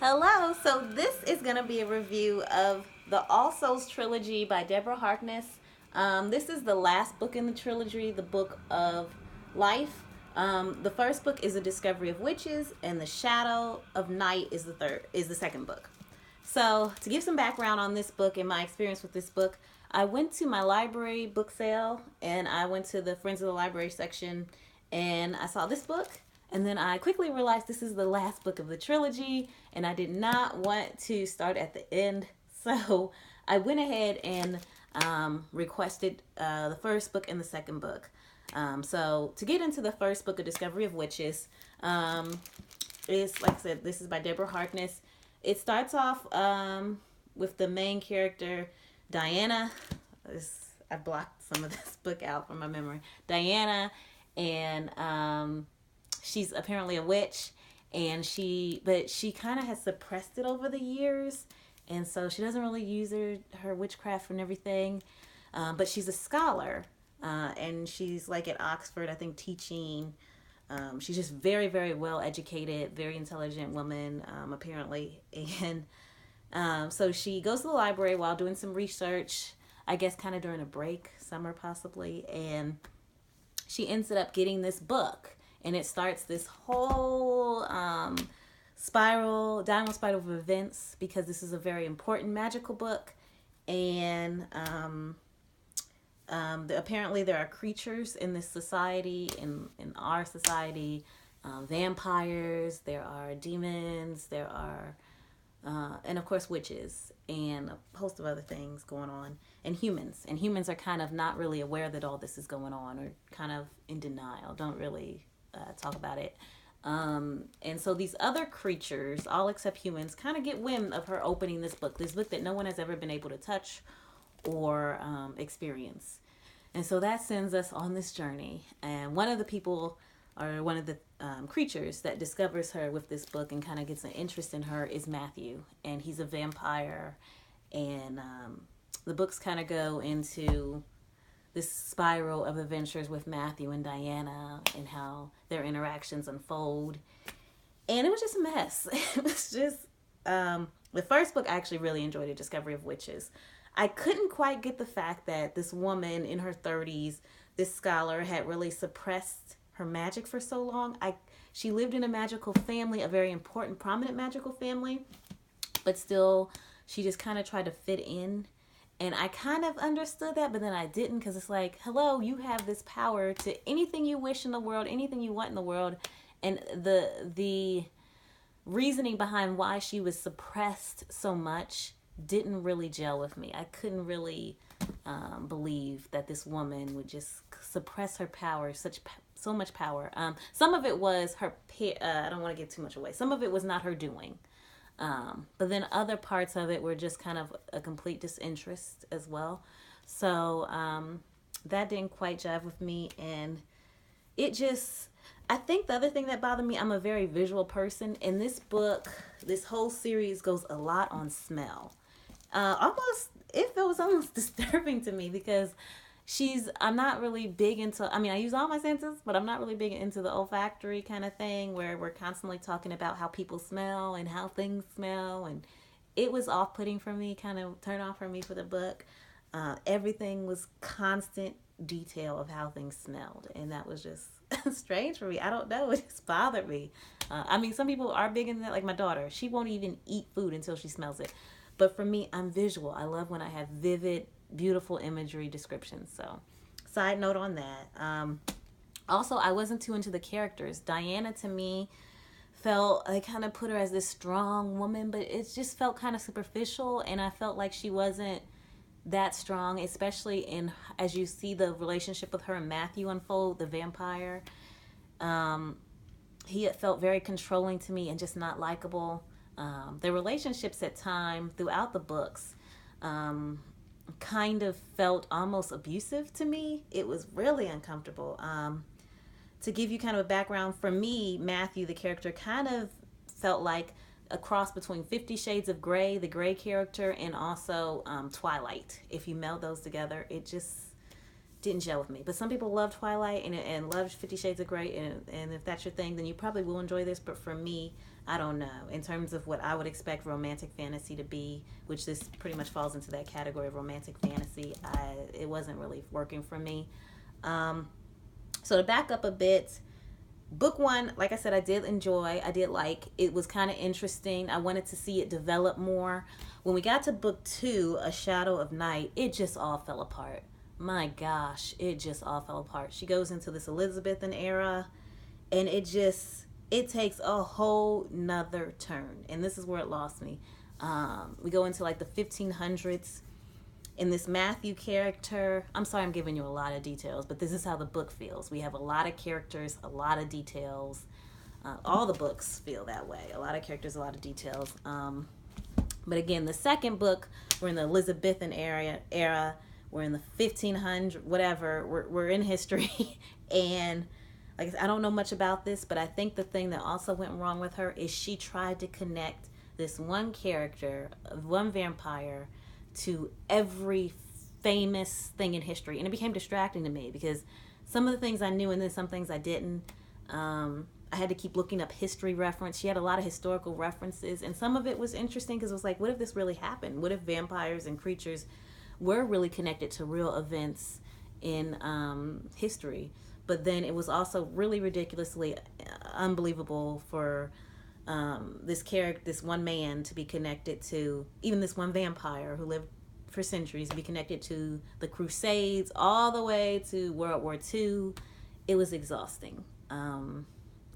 Hello, so this is going to be a review of the All Souls Trilogy by Deborah Harkness. This is the last book in the trilogy, the Book of Life. The first book is A Discovery of Witches, and The Shadow of Night is the second book. So, to give some background on this book and my experience with this book, I went to my library book sale and I went to the Friends of the Library section and I saw this book. And then I quickly realized this is the last book of the trilogy and I did not want to start at the end. So I went ahead and requested the first book and the second book. So to get into the first book, A Discovery of Witches, is, like I said, this is by Deborah Harkness. It starts off with the main character, Diana. I blocked some of this book out from my memory. Diana, and she's apparently a witch, and she kind of has suppressed it over the years, and so she doesn't really use her witchcraft and everything. But she's a scholar, and she's like at Oxford, I think, teaching. She's just very, very well educated, very intelligent woman, apparently. And so she goes to the library while doing some research, I guess kind of during a break, summer possibly. And she ends up getting this book. And it starts this whole downward spiral of events, because this is a very important magical book. And apparently there are creatures in this society, in our society, vampires, there are demons, there are, and of course witches, and a host of other things going on, and humans. And humans are kind of not really aware that all this is going on, or kind of in denial, don't really talk about it. And so these other creatures, all except humans, kind of get wind of her opening this book that no one has ever been able to touch or experience. And so that sends us on this journey. And one of the people, or one of the creatures that discovers her with this book and kind of gets an interest in her, is Matthew. And he's a vampire. And the books kind of go into this spiral of adventures with Matthew and Diana and how their interactions unfold. And it was just a mess. It was just, the first book I actually really enjoyed, A Discovery of Witches. I couldn't quite get the fact that this woman in her 30s, this scholar, had really suppressed her magic for so long. She lived in a magical family, a very important, prominent magical family, but still she just kind of tried to fit in. And I kind of understood that, but then I didn't, because it's like, hello, you have this power to anything you wish in the world, anything you want in the world. And the reasoning behind why she was suppressed so much didn't really gel with me. I couldn't really believe that this woman would just suppress her power, so much power. Some of it was her, I don't want to give too much away. Some of it was not her doing. But then other parts of it were just kind of a complete disinterest as well. So that didn't quite jive with me. And it just, I think the other thing that bothered me, I'm a very visual person. And this book, this whole series goes a lot on smell. It was almost disturbing to me, because I'm not really big into, I use all my senses, but I'm not really big into the olfactory kind of thing where we're constantly talking about how people smell and how things smell. And it was off-putting for me, kind of turn off for me for the book. Everything was constant detail of how things smelled. And that was just strange for me. I don't know. It just bothered me. Some people are big in that, like my daughter. She won't even eat food until she smells it. But for me, I'm visual. I love when I have vivid, beautiful imagery descriptions. So, side note on that. Also, I wasn't too into the characters. Diana, to me, they kind of put her as this strong woman, but it just felt kind of superficial, and I felt like she wasn't that strong, especially as you see the relationship with her and Matthew unfold, the vampire. He had felt very controlling to me and just not likable. The relationships at time throughout the books kind of felt almost abusive to me. It was really uncomfortable. To give you kind of a background, for me, Matthew, the character, kind of felt like a cross between 50 Shades of Grey, the Grey character, and also Twilight. If you meld those together, it just didn't gel with me. But some people love Twilight and loved 50 Shades of Grey, and if that's your thing, then you probably will enjoy this. But for me, I don't know. In terms of what I would expect romantic fantasy to be, which this pretty much falls into that category of romantic fantasy, it wasn't really working for me. So to back up a bit, book one, like I said, I did enjoy. I did like. It was kind of interesting. I wanted to see it develop more. When we got to book two, A Shadow of Night, it just all fell apart. My gosh, it just all fell apart. She goes into this Elizabethan era, and it takes a whole nother turn. And this is where it lost me. We go into like the 1500s. In this Matthew character, I'm sorry I'm giving you a lot of details, but this is how the book feels. We have a lot of characters, a lot of details. All the books feel that way. A lot of characters, a lot of details. But again, the second book, we're in the Elizabethan era. We're in the 1500s, whatever. We're in history. And like I said, I don't know much about this, but I think the thing that also went wrong with her is she tried to connect this one character, one vampire, to every famous thing in history. And it became distracting to me because some of the things I knew and then some things I didn't. I had to keep looking up history reference. She had a lot of historical references, and some of it was interesting because it was like, what if this really happened? What if vampires and creatures were really connected to real events in history? But then it was also really ridiculously unbelievable for this one man to be connected to, even this one vampire who lived for centuries, to be connected to the Crusades all the way to World War II. It was exhausting.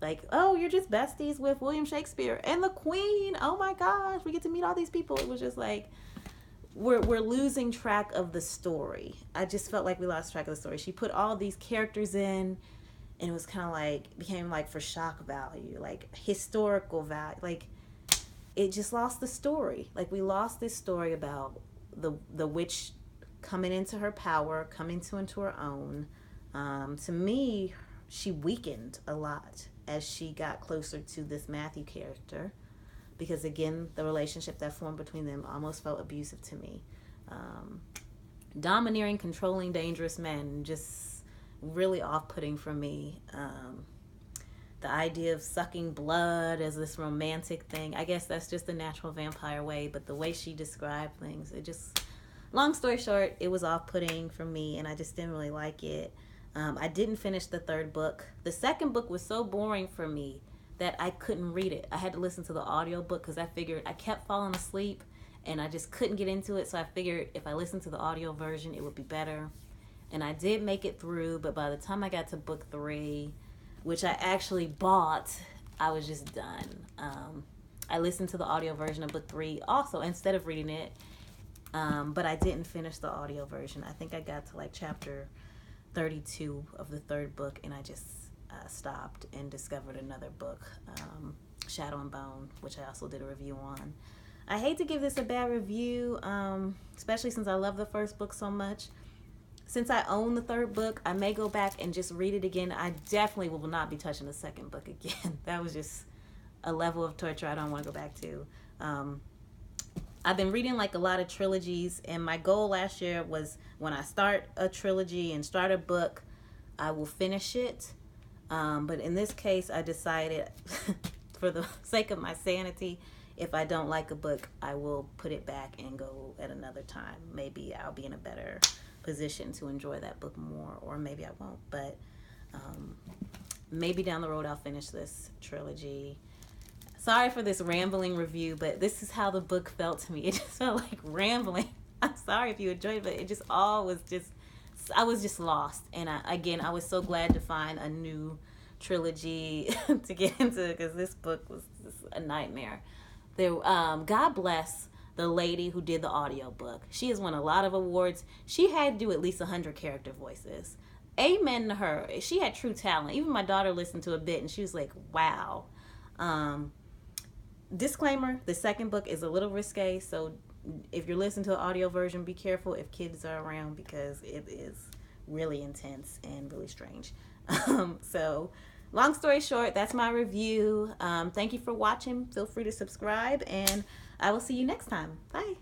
Like, oh, you're just besties with William Shakespeare and the Queen. Oh my gosh, we get to meet all these people. It was just like, we're losing track of the story. I just felt like we lost track of the story. She put all these characters in, and it was kind of like, became like for shock value, like historical value. Like, it just lost the story. Like, we lost this story about the witch coming into her power, coming into her own. To me, she weakened a lot as she got closer to this Matthew character, because again, the relationship that formed between them almost felt abusive to me. Domineering, controlling, dangerous men, just really off-putting for me. The idea of sucking blood as this romantic thing, I guess that's just the natural vampire way, but the way she described things, it just, long story short, it was off-putting for me, and I just didn't really like it. I didn't finish the third book. The second book was so boring for me that I couldn't read it. I had to listen to the audio book because I figured I kept falling asleep and I just couldn't get into it. So I figured if I listened to the audio version, it would be better. And I did make it through, but by the time I got to book 3, which I actually bought, I was just done. I listened to the audio version of book 3 also instead of reading it, but I didn't finish the audio version. I think I got to like chapter 32 of the third book, and I just stopped and discovered another book, Shadow and Bone, which I also did a review on. I hate to give this a bad review, especially since I love the first book so much. Since I own the third book, I may go back and just read it again. I definitely will not be touching the second book again. That was just a level of torture I don't want to go back to. I've been reading like a lot of trilogies, and my goal last year was when I start a trilogy and start a book, I will finish it. But in this case, I decided for the sake of my sanity, if I don't like a book, I will put it back and go at another time. Maybe I'll be in a better position to enjoy that book more, or maybe I won't. But maybe down the road I'll finish this trilogy. Sorry for this rambling review, but this is how the book felt to me. It just felt like rambling. I'm sorry if you enjoyed it, but it just all was just, I was just lost. And I was so glad to find a new trilogy to get into, because this book was just a nightmare. God bless the lady who did the audiobook. She has won a lot of awards. She had to do at least 100 character voices. Amen to her. She had true talent. Even my daughter listened to a bit and she was like, wow. Disclaimer, the second book is a little risque, so if you're listening to the audio version, be careful if kids are around, because it is really intense and really strange. So long story short, that's my review. Thank you for watching. Feel free to subscribe, and I will see you next time. Bye.